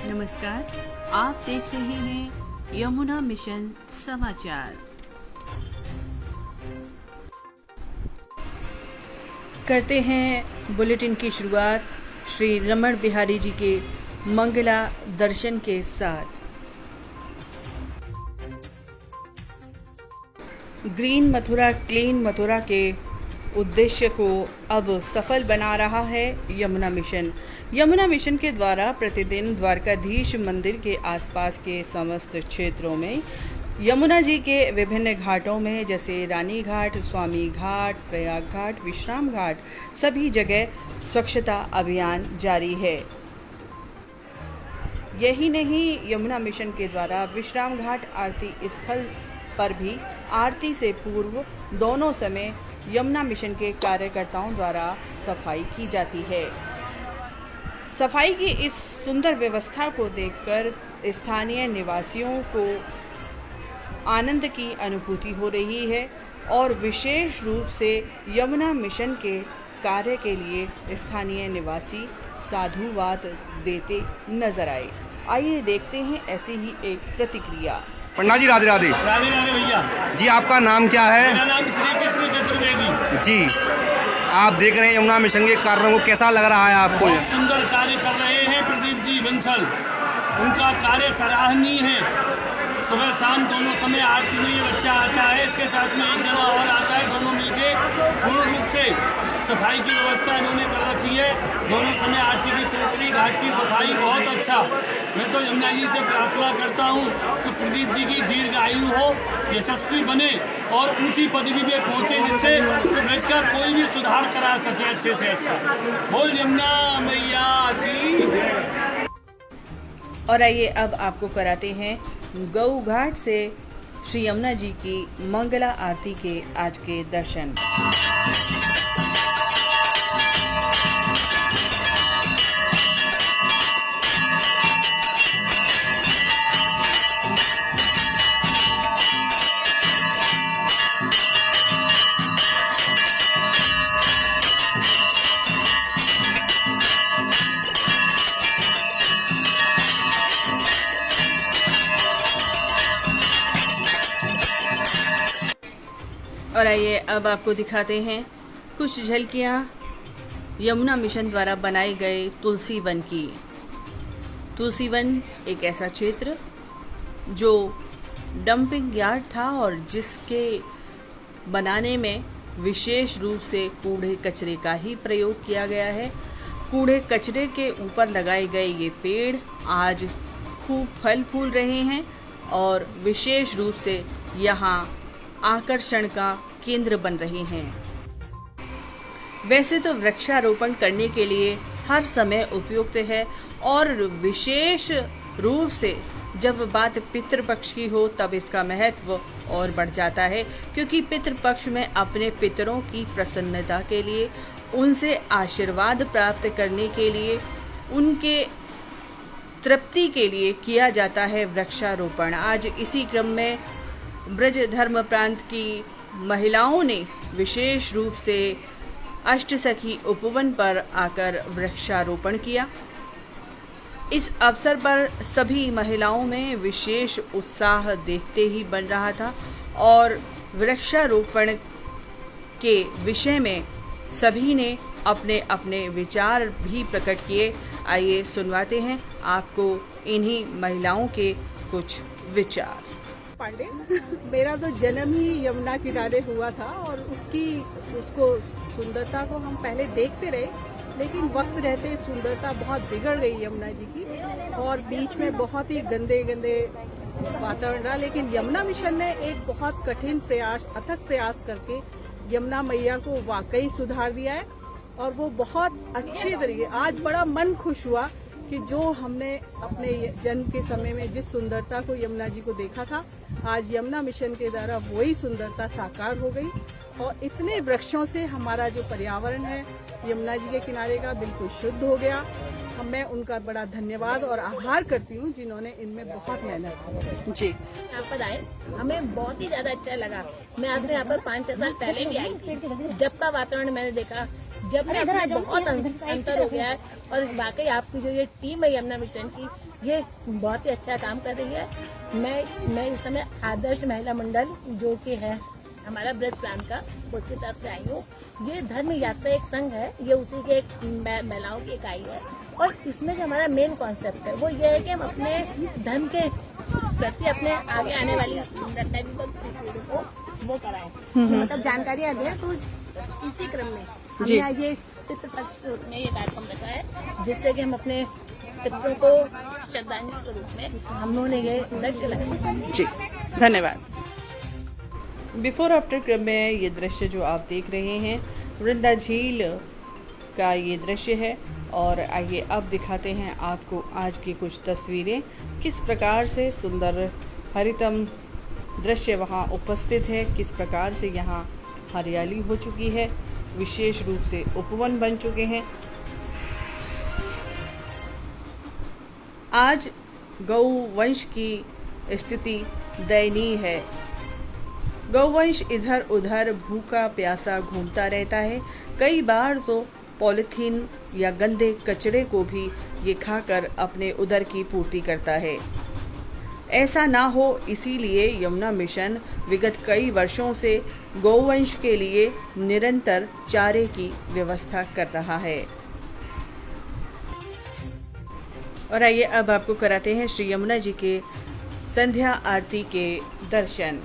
नमस्कार, आप देख रहे हैं यमुना मिशन समाचार। करते हैं बुलेटिन की शुरुआत श्री रमण बिहारी जी के मंगला दर्शन के साथ। ग्रीन मथुरा क्लीन मथुरा के उद्देश्य को अब सफल बना रहा है यमुना मिशन। यमुना मिशन के द्वारा प्रतिदिन द्वारकाधीश मंदिर के आसपास के समस्त क्षेत्रों में यमुना जी के विभिन्न घाटों में जैसे रानी घाट, स्वामी घाट, प्रयाग घाट, विश्राम घाट, सभी जगह स्वच्छता अभियान जारी है। यही नहीं, यमुना मिशन के द्वारा विश्राम घाट आरती स्थल पर भी आरती से पूर्व दोनों समय यमुना मिशन के कार्यकर्ताओं द्वारा सफाई की जाती है। सफाई की इस सुंदर व्यवस्था को देखकर स्थानीय निवासियों को आनंद की अनुभूति हो रही है और विशेष रूप से यमुना मिशन के कार्य के लिए स्थानीय निवासी साधुवाद देते नजर आए। आइए देखते हैं ऐसी ही एक प्रतिक्रिया। पंडा जी राधे राधे। राधे राधे भैया जी, आपका नाम क्या है? मेरा नाम श्री कृष्ण चतुर्वेदी जी, आप देख रहे हैं यमुना मिशन के कार्यों को, कैसा लग रहा है आपको? बहुत सुंदर कार्य कर रहे हैं प्रदीप जी बंसल। उनका कार्य सराहनीय है। सुबह शाम दोनों समय आरती में ये बच्चा आता है, इसके साथ में एक जना और आता है, दोनों मिलके पूर्ण रूप से सफाई की व्यवस्था इन्होंने कर रखी है। दोनों समय आरती की चौकड़ी घाट की सफाई बहुत अच्छा। मैं तो यमुना जी से प्रार्थना करता हूँ कि प्रदीप जी की दीर्घ आयु हो, यशस्वी बने और ऊंची पदवी में पहुँचे, जिससे ब्रज का कोई भी सुधार करा सके अच्छे से अच्छा। बोल यमुना मैया की जय। और आइए अब आपको कराते हैं गौ घाट से श्री यमुना जी की मंगला आरती के आज के दर्शन। और आइए अब आपको दिखाते हैं कुछ झलकियाँ यमुना मिशन द्वारा बनाए गए तुलसी वन की। तुलसी वन एक ऐसा क्षेत्र जो डंपिंग यार्ड था और जिसके बनाने में विशेष रूप से कूड़े कचरे का ही प्रयोग किया गया है। कूड़े कचरे के ऊपर लगाए गए ये पेड़ आज खूब फल फूल रहे हैं और विशेष रूप से यहाँ आकर्षण का केंद्र बन रहे हैं। वैसे तो वृक्षारोपण करने के लिए हर समय उपयुक्त है और विशेष रूप से जब बात पितृपक्ष की हो तब इसका महत्व और बढ़ जाता है, क्योंकि पितृपक्ष में अपने पितरों की प्रसन्नता के लिए, उनसे आशीर्वाद प्राप्त करने के लिए, उनके तृप्ति के लिए किया जाता है वृक्षारोपण। आज इसी क्रम में ब्रज धर्म प्रांत की महिलाओं ने विशेष रूप से अष्टसखी उपवन पर आकर वृक्षारोपण किया। इस अवसर पर सभी महिलाओं में विशेष उत्साह देखते ही बन रहा था और वृक्षारोपण के विषय में सभी ने अपने अपने विचार भी प्रकट किए। आइए सुनवाते हैं आपको इन्हीं महिलाओं के कुछ विचार। पांडे, मेरा तो जन्म ही यमुना किनारे हुआ था और उसको सुंदरता को हम पहले देखते रहे, लेकिन वक्त रहते सुंदरता बहुत बिगड़ गई यमुना जी की और बीच में बहुत ही गंदे वातावरण रहा। लेकिन यमुना मिशन ने एक बहुत कठिन प्रयास, अथक प्रयास करके यमुना मैया को वाकई सुधार दिया है और वो बहुत अच्छे तरीके। आज बड़ा मन खुश हुआ कि जो हमने अपने जन्म के समय में जिस सुंदरता को यमुना जी को देखा था, आज यमुना मिशन के द्वारा वही सुंदरता साकार हो गई और इतने वृक्षों से हमारा जो पर्यावरण है यमुना जी के किनारे का बिल्कुल शुद्ध हो गया। मैं उनका बड़ा धन्यवाद और आभार करती हूँ जिन्होंने इनमें बहुत मेहनत की। जी, यहाँ पर आए, हमें बहुत ही ज्यादा अच्छा लगा। मैं आज से यहाँ पर 5-6 साल पहले भी आई थी। जब का वातावरण मैंने देखा, जब में बहुत अंतर हो गया है। और वाकई आपकी जो ये टीम है यमुना मिशन की, ये बहुत ही अच्छा काम कर रही है। मैं इस समय आदर्श महिला मंडल जो कि है हमारा ब्रज प्लान का, उसकी तरफ से आई हूँ। ये धर्म यात्रा एक संघ है, ये उसी के एक महिलाओं की इकाई है। और इसमें जो हमारा मेन कॉन्सेप्ट है वो ये है कि हम अपने धर्म के प्रति अपने आगे आने वाली पीढ़ी को वो कराएं, मतलब जानकारियाँ दें। तो इसी क्रम में हमने आज ये पितृपक्ष के रूप में ये कार्यक्रम रखा है, जिससे कि हम अपने पितरों को श्रद्धांजलि के रूप में हम लोगों ने ये दृश्य लगाया। जी, धन्यवाद। बिफोर आफ्टर क्रम में ये दृश्य जो आप देख रहे हैं वृंदा झील का ये दृश्य है। और आइए अब दिखाते हैं आपको आज की कुछ तस्वीरें, किस प्रकार से सुंदर हरितम दृश्य वहाँ उपस्थित है, किस प्रकार से यहाँ हरियाली हो चुकी है, विशेष रूप से उपवन बन चुके हैं। आज गौवंश की स्थिति दयनीय है। गौवंश इधर उधर भूखा प्यासा घूमता रहता है। कई बार तो पॉलीथीन या गंदे कचरे को भी ये खाकर अपने उदर की पूर्ति करता है। ऐसा ना हो इसीलिए यमुना मिशन विगत कई वर्षों से गौवंश के लिए निरंतर चारे की व्यवस्था कर रहा है। और आइए अब आपको कराते हैं श्री यमुना जी के संध्या आरती के दर्शन।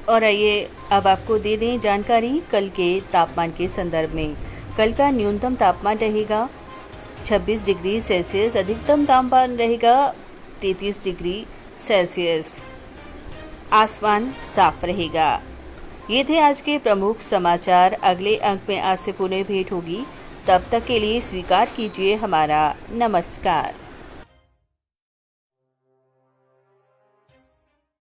और आइए अब आपको दे दें जानकारी कल के तापमान के संदर्भ में। कल का न्यूनतम तापमान रहेगा 26 डिग्री सेल्सियस, अधिकतम तापमान रहेगा 33 डिग्री सेल्सियस। आसमान साफ रहेगा। ये थे आज के प्रमुख समाचार। अगले अंक में आपसे पुनः भेंट होगी, तब तक के लिए स्वीकार कीजिए हमारा नमस्कार।